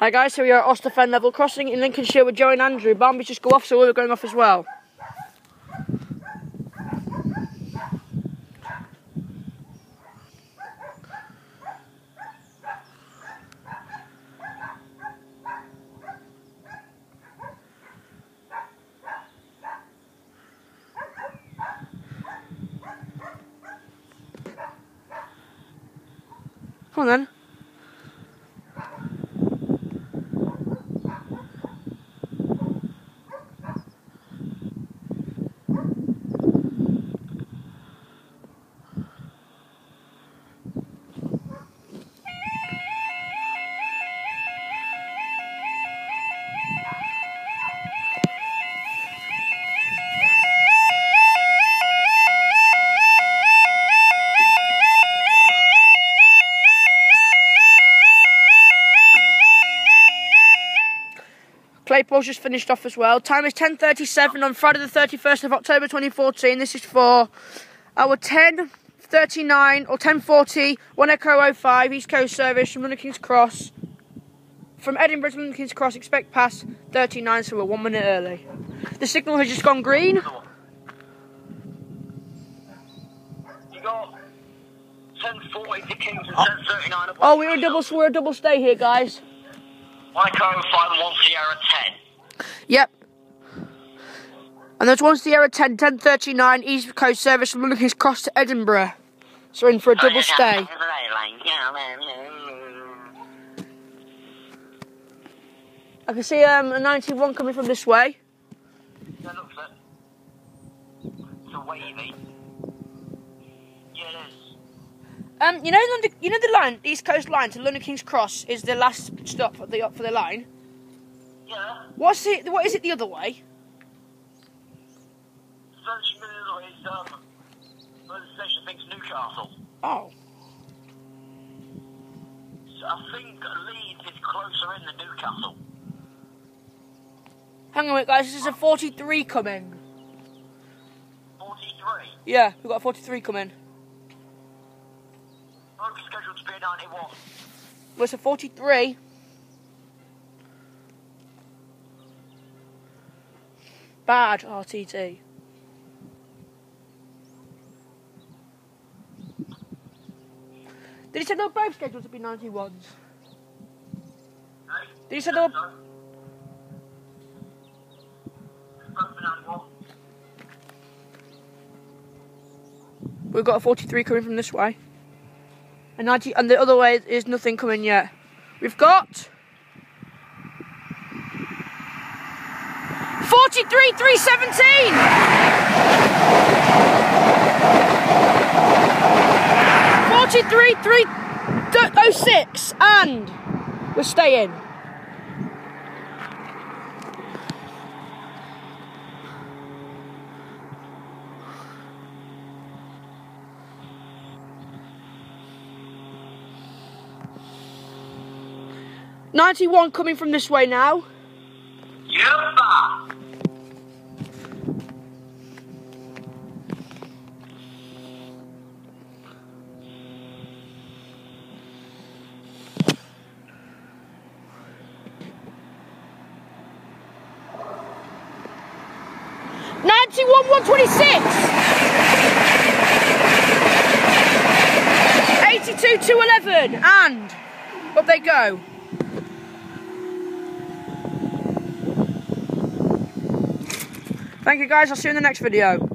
Hi guys, so we are at Oster level crossing in Lincolnshire with Joe and Andrew. Barnby's just go off, so we're going off as well. Come on then. Claypole's just finished off as well. Time is 10:37 on Friday the 31st of October 2014. This is for our 10:39 or 10:40 1 Echo 05 East Coast service from London King's Cross. From Edinburgh to London King's Cross, expect pass 39, so we're 1 minute early. The signal has just gone green. You got 10:40 to King's and 10:39. Oh, we're a double stay here, guys. 1 Echo 05 and 1 Sierra 10. Yep. And there's 1 Sierra 10, 10:39 East Coast service from London King's Cross to Edinburgh. So we're in for a double stay. I can see a 91 coming from this way. Yeah, looks it. It's a wavy. Yeah, it is. You know the line, the East Coast line to London King's Cross is the last stop for the line. Yeah. What is it the other way? Where the station thinks Newcastle. Oh. So I think Leeds is closer in than Newcastle. Hang on a minute, guys. This is a 43 coming. 43? Yeah, we've got a 43 coming. Road scheduled to be a 91. Well, it's a 43. Bad RTT. Did he say they were both scheduled to be 91s? Hey? Did he say they were... Both for 91. We've got a 43 coming from this way. And 90, and the other way is nothing coming yet. We've got 43 317. 43 306, and we're staying. '91 coming from this way now. Yeah. 91 126. 82 211, and up they go. Thank you guys, I'll see you in the next video.